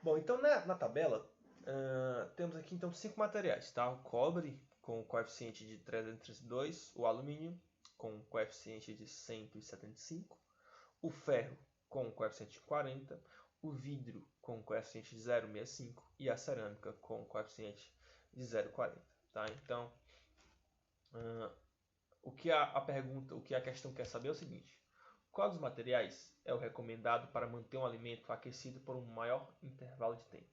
Bom, então na tabela temos aqui então 5 materiais, tá? O cobre com coeficiente de 332, o alumínio com coeficiente de 175, o ferro com coeficiente de 40, o vidro com coeficiente de 0,65 e a cerâmica com coeficiente de 0,40, tá? Então, o que a questão quer saber é o seguinte: qual dos materiais é o recomendado para manter um alimento aquecido por um maior intervalo de tempo?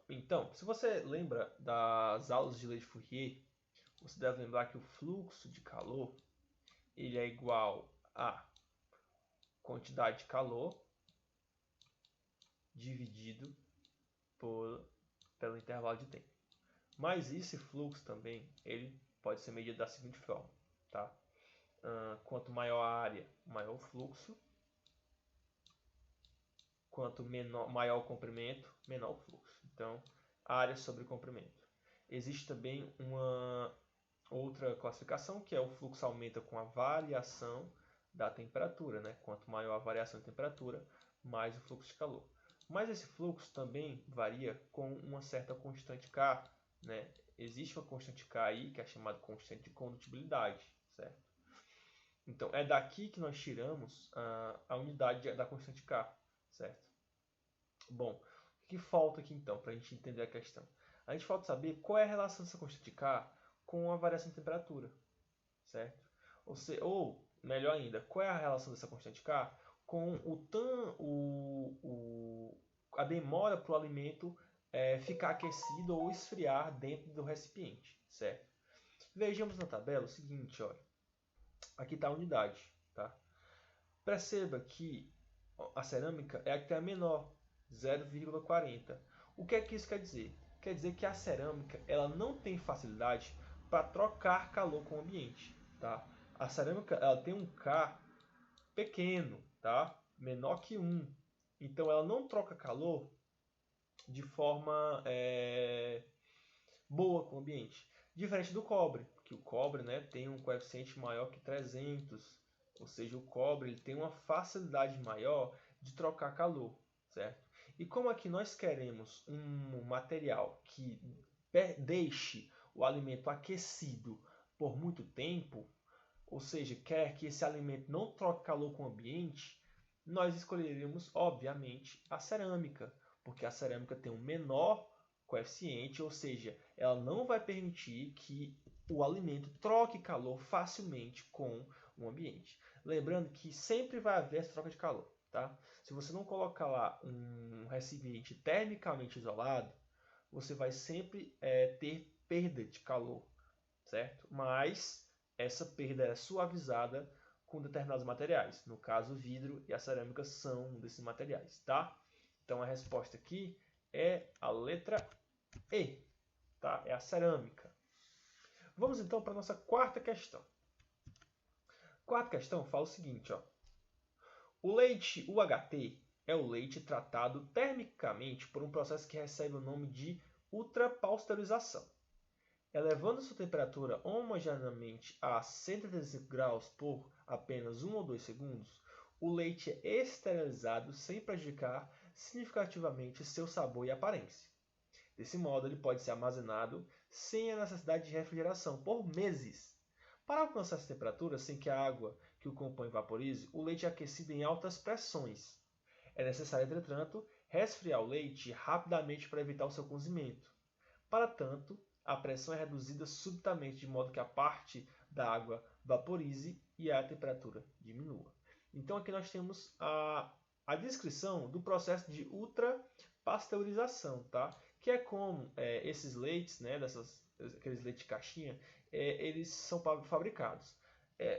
Então, se você lembra das aulas de lei de Fourier, você deve lembrar que o fluxo de calor ele é igual a quantidade de calor dividido pelo intervalo de tempo. Mas esse fluxo também ele pode ser medido da seguinte forma, tá? Quanto maior a área, maior o fluxo. Quanto maior o comprimento, menor o fluxo. Então, área sobre comprimento. Existe também uma outra classificação, que é o fluxo aumenta com a variação da temperatura, né? Quanto maior a variação de temperatura, mais o fluxo de calor. Mas esse fluxo também varia com uma certa constante K, né? Existe uma constante K aí, que é chamada constante de condutibilidade, certo? Então, é daqui que nós tiramos a unidade da constante K, certo? Bom, o que falta aqui então, para a gente entender a questão? A gente falta saber qual é a relação dessa constante K com a variação de temperatura, certo? Ou melhor ainda, qual é a relação dessa constante K com a demora para o alimento ficar aquecido ou esfriar dentro do recipiente, certo? Vejamos na tabela o seguinte, olha. Aqui está a unidade, tá? Perceba que a cerâmica é a que tem a menor, 0,40. O que é que isso quer dizer? Quer dizer que a cerâmica ela não tem facilidade para trocar calor com o ambiente, tá? A cerâmica ela tem um K pequeno, tá? Menor que 1. Então ela não troca calor de forma boa com o ambiente. Diferente do cobre, que o cobre, né, tem um coeficiente maior que 300. Ou seja, o cobre ele tem uma facilidade maior de trocar calor, certo? E como aqui nós queremos um material que deixe o alimento aquecido por muito tempo, ou seja, quer que esse alimento não troque calor com o ambiente, nós escolheríamos, obviamente, a cerâmica, porque a cerâmica tem um menor coeficiente, ou seja, ela não vai permitir que o alimento troque calor facilmente com o ambiente. Lembrando que sempre vai haver essa troca de calor, tá? Se você não colocar lá um recipiente termicamente isolado, você vai sempre ter perda de calor, certo? Mas essa perda é suavizada com determinados materiais. No caso, o vidro e a cerâmica são um desses materiais, tá? Então a resposta aqui é a letra E, tá? É a cerâmica. Vamos então para a nossa quarta questão. Quarta questão fala o seguinte, ó. O leite UHT é o leite tratado termicamente por um processo que recebe o nome de ultrapasteurização. Elevando sua temperatura homogeneamente a 135 graus por apenas 1 ou 2 segundos, o leite é esterilizado sem prejudicar significativamente seu sabor e aparência. Desse modo, ele pode ser armazenado sem a necessidade de refrigeração por meses. Para alcançar essa temperatura sem que a água que o compõe vaporize, o leite é aquecido em altas pressões. É necessário, entretanto, resfriar o leite rapidamente para evitar o seu cozimento. Para tanto, a pressão é reduzida subitamente de modo que a parte da água vaporize e a temperatura diminua. Então aqui nós temos a descrição do processo de ultrapasteurização, tá? Que é como esses leites, né, aqueles leites de caixinha, eles são fabricados.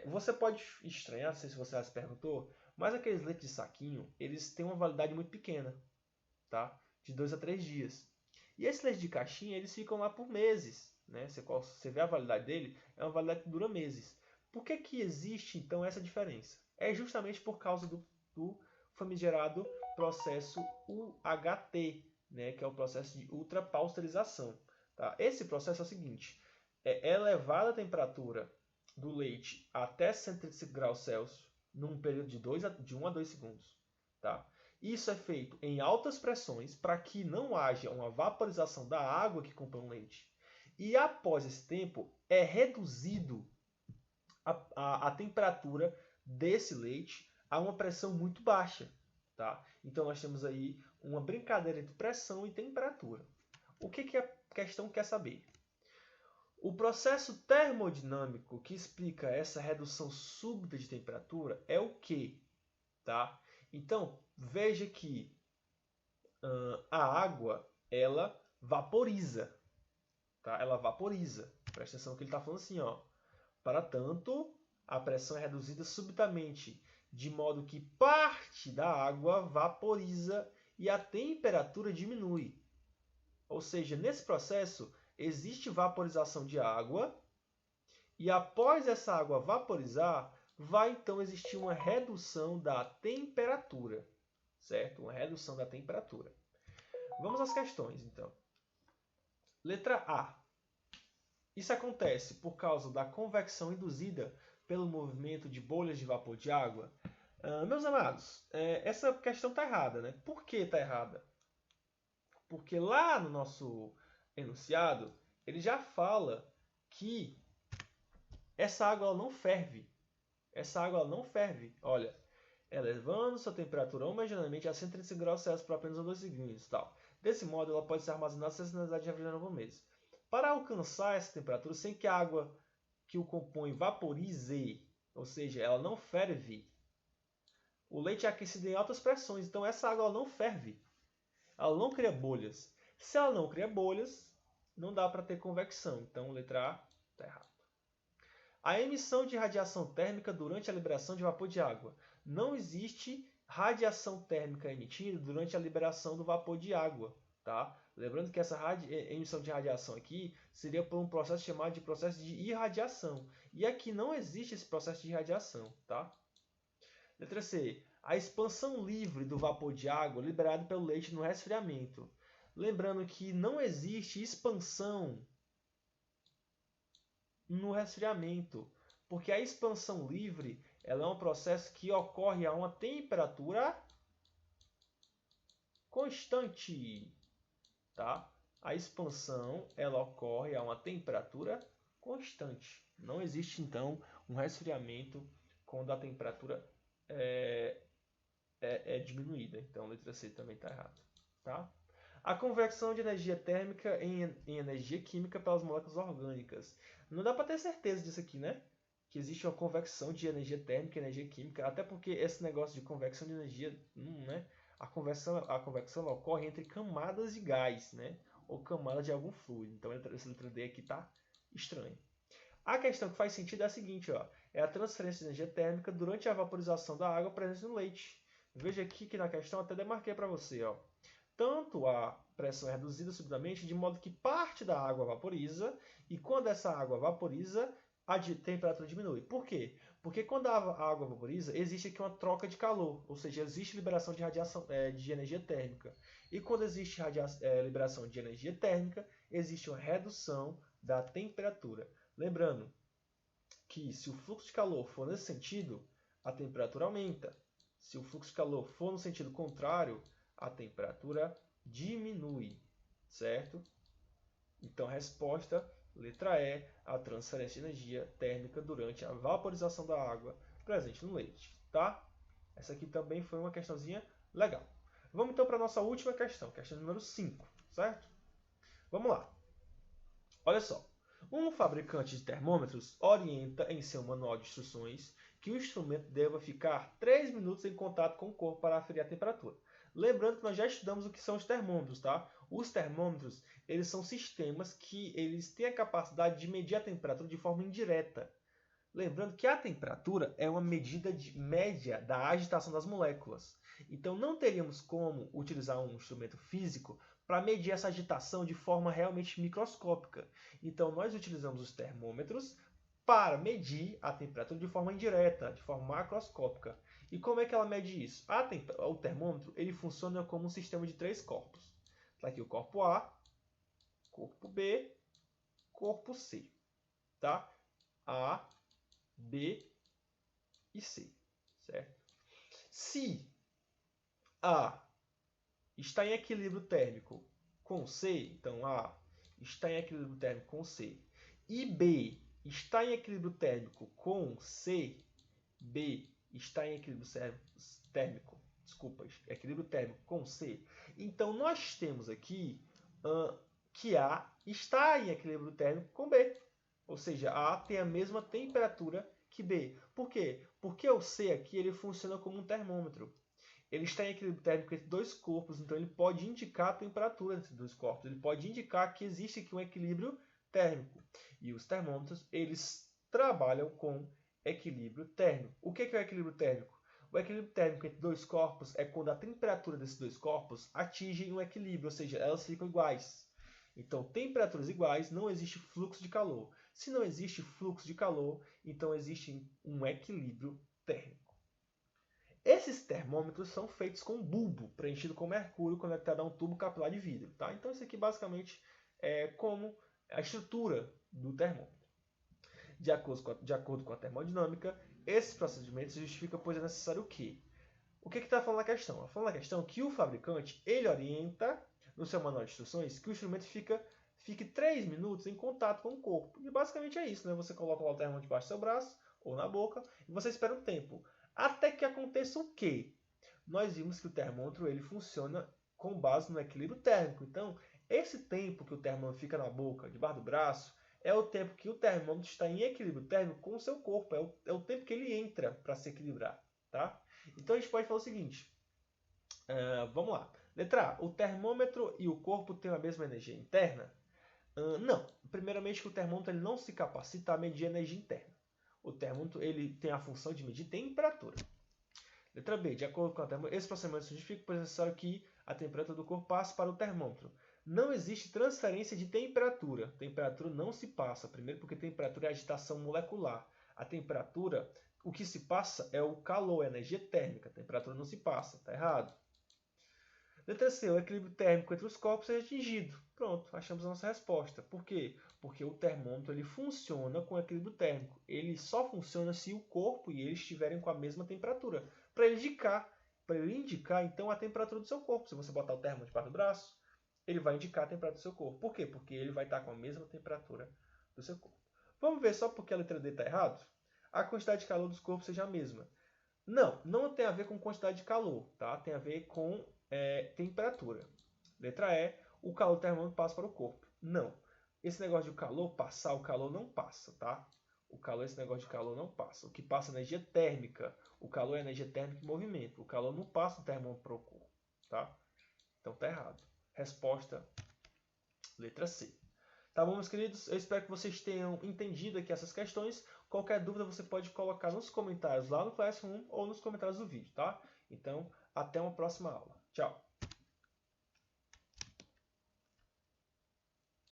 Você pode estranhar, não sei se você já se perguntou, mas aqueles leites de saquinho, eles têm uma validade muito pequena, tá? De 2 a 3 dias. E esses leites de caixinha, eles ficam lá por meses, né? Você vê a validade dele, é uma validade que dura meses. Por que que existe, então, essa diferença? É justamente por causa do famigerado processo UHT, né? Que é o processo de ultrapasteurização. Tá? Esse processo é o seguinte, é elevada a temperatura do leite até 135 graus Celsius num período de 1 a 2 segundos. Tá? Isso é feito em altas pressões para que não haja uma vaporização da água que compõe o leite. E após esse tempo, é reduzido a temperatura desse leite a uma pressão muito baixa. Tá? Então nós temos aí uma brincadeira entre pressão e temperatura. O que a questão quer saber? O processo termodinâmico que explica essa redução súbita de temperatura é o quê? Tá? Então, veja que a água ela vaporiza. Tá? Ela vaporiza. Presta atenção que ele está falando assim, ó. Para tanto, a pressão é reduzida subitamente, de modo que parte da água vaporiza e a temperatura diminui. Ou seja, nesse processo, existe vaporização de água e após essa água vaporizar, vai então existir uma redução da temperatura, certo? Uma redução da temperatura. Vamos às questões, então. Letra A. Isso acontece por causa da convecção induzida pelo movimento de bolhas de vapor de água? Meus amados, essa questão está errada, né? Por que está errada? Porque lá no nosso enunciado, ele já fala que essa água ela não ferve. Essa água ela não ferve. Olha, elevando sua temperatura homogeneamente a 135 graus Celsius por apenas 2 segundos. Tal. Desse modo, ela pode ser armazenada sem necessidade de refrigerar novamente. Para alcançar essa temperatura, sem que a água que o compõe vaporize, ou seja, ela não ferve, o leite é aquecido em altas pressões, então essa água ela não ferve. Ela não cria bolhas. Se ela não cria bolhas, não dá para ter convecção. Então, letra A está errado. A emissão de radiação térmica durante a liberação de vapor de água. Não existe radiação térmica emitida durante a liberação do vapor de água. Tá? Lembrando que essa emissão de radiação aqui seria por um processo chamado de processo de irradiação. E aqui não existe esse processo de irradiação. Tá? Letra C. A expansão livre do vapor de água liberado pelo leite no resfriamento. Lembrando que não existe expansão no resfriamento, porque a expansão livre ela é um processo que ocorre a uma temperatura constante. Tá? A expansão ela ocorre a uma temperatura constante. Não existe, então, um resfriamento quando a temperatura é diminuída. Então, a letra C também está errada. Tá? A conversão de energia térmica em energia química pelas moléculas orgânicas. Não dá para ter certeza disso aqui, né? Que existe uma convecção de energia térmica e energia química, até porque esse negócio de convecção de energia, né? A convecção ocorre entre camadas de gás, né? Ou camadas de algum fluido. Então, essa letra D aqui está estranha. A questão que faz sentido é a seguinte, ó, é a transferência de energia térmica durante a vaporização da água presente no leite. Veja aqui que na questão até demarquei para você, ó. Tanto a pressão é reduzida subitamente, de modo que parte da água vaporiza, e quando essa água vaporiza, a temperatura diminui. Por quê? Porque quando a água vaporiza, existe aqui uma troca de calor, ou seja, existe liberação de radiação de energia térmica. E quando existe liberação de energia térmica, existe uma redução da temperatura. Lembrando que se o fluxo de calor for nesse sentido, a temperatura aumenta. Se o fluxo de calor for no sentido contrário, a temperatura diminui, certo? Então, resposta, letra E, a transferência de energia térmica durante a vaporização da água presente no leite, tá? Essa aqui também foi uma questãozinha legal. Vamos então para a nossa última questão, questão número 5, certo? Vamos lá. Olha só. Um fabricante de termômetros orienta em seu manual de instruções que o instrumento deva ficar 3 minutos em contato com o corpo para aferir a temperatura. Lembrando que nós já estudamos o que são os termômetros, tá? Os termômetros, eles são sistemas que eles têm a capacidade de medir a temperatura de forma indireta. Lembrando que a temperatura é uma medida média da agitação das moléculas. Então não teríamos como utilizar um instrumento físico para medir essa agitação de forma realmente microscópica. Então nós utilizamos os termômetros para medir a temperatura de forma indireta, de forma macroscópica. E como é que ela mede isso? O termômetro ele funciona como um sistema de 3 corpos. Está aqui o corpo A, corpo B, corpo C. Tá? A, B e C. Certo? Se A está em equilíbrio térmico com C, então A está em equilíbrio térmico com C, e B está em equilíbrio térmico com C, B está em equilíbrio térmico com C, então nós temos aqui que A está em equilíbrio térmico com B. Ou seja, A tem a mesma temperatura que B. Por quê? Porque o C aqui ele funciona como um termômetro. Ele está em equilíbrio térmico entre dois corpos, então ele pode indicar a temperatura entre dois corpos. Ele pode indicar que existe aqui um equilíbrio térmico. E os termômetros, eles trabalham com equilíbrio térmico. O que é o equilíbrio térmico? O equilíbrio térmico entre dois corpos é quando a temperatura desses dois corpos atinge um equilíbrio, ou seja, elas ficam iguais. Então, temperaturas iguais, não existe fluxo de calor. Se não existe fluxo de calor, então existe um equilíbrio térmico. Esses termômetros são feitos com bulbo preenchido com mercúrio conectado a um tubo capilar de vidro. Tá? Então, isso aqui basicamente é como a estrutura do termômetro. De acordo com a termodinâmica, esses procedimentos se justificam, pois é necessário o quê? O que está falando na questão? Está falando na questão que o fabricante ele orienta no seu manual de instruções que o instrumento fique 3 minutos em contato com o corpo. E basicamente é isso, né? Você coloca o termômetro debaixo do seu braço ou na boca e você espera um tempo. Até que aconteça o quê? Nós vimos que o termômetro ele funciona com base no equilíbrio térmico. Então, esse tempo que o termômetro fica na boca, debaixo do braço, é o tempo que o termômetro está em equilíbrio térmico com o seu corpo. É o tempo que ele entra para se equilibrar. Tá? Então, a gente pode falar o seguinte. Vamos lá. Letra A. O termômetro e o corpo têm a mesma energia interna? Não. Primeiramente, que o termômetro ele não se capacita a medir a energia interna. O termômetro ele tem a função de medir temperatura. Letra B. De acordo com a termômetro, esse procedimento justifica, pois é necessário que a temperatura do corpo passe para o termômetro. Não existe transferência de temperatura. Temperatura não se passa. Primeiro porque temperatura é agitação molecular. A temperatura, o que se passa é o calor, a energia térmica. A temperatura não se passa. Está errado. Letra C. O equilíbrio térmico entre os corpos é atingido. Pronto, achamos a nossa resposta. Por quê? Porque o termômetro ele funciona com equilíbrio térmico. Ele só funciona se o corpo e ele estiverem com a mesma temperatura. Para ele indicar então a temperatura do seu corpo. Se você botar o termômetro debaixo do braço, ele vai indicar a temperatura do seu corpo. Por quê? Porque ele vai estar com a mesma temperatura do seu corpo. Vamos ver só porque a letra D está errado? A quantidade de calor dos corpos seja a mesma. Não tem a ver com quantidade de calor, tá? Tem a ver com temperatura. Letra E, o calor do termômetro passa para o corpo. Não. Esse negócio de calor passar, o calor não passa, tá? Esse negócio de calor não passa. O que passa é energia térmica. O calor é energia térmica em movimento. O calor não passa do termômetro para o corpo, tá? Então tá errado. Resposta, letra C. Tá bom, meus queridos? Eu espero que vocês tenham entendido aqui essas questões. Qualquer dúvida você pode colocar nos comentários lá no Classroom ou nos comentários do vídeo, tá? Então, até uma próxima aula. Tchau!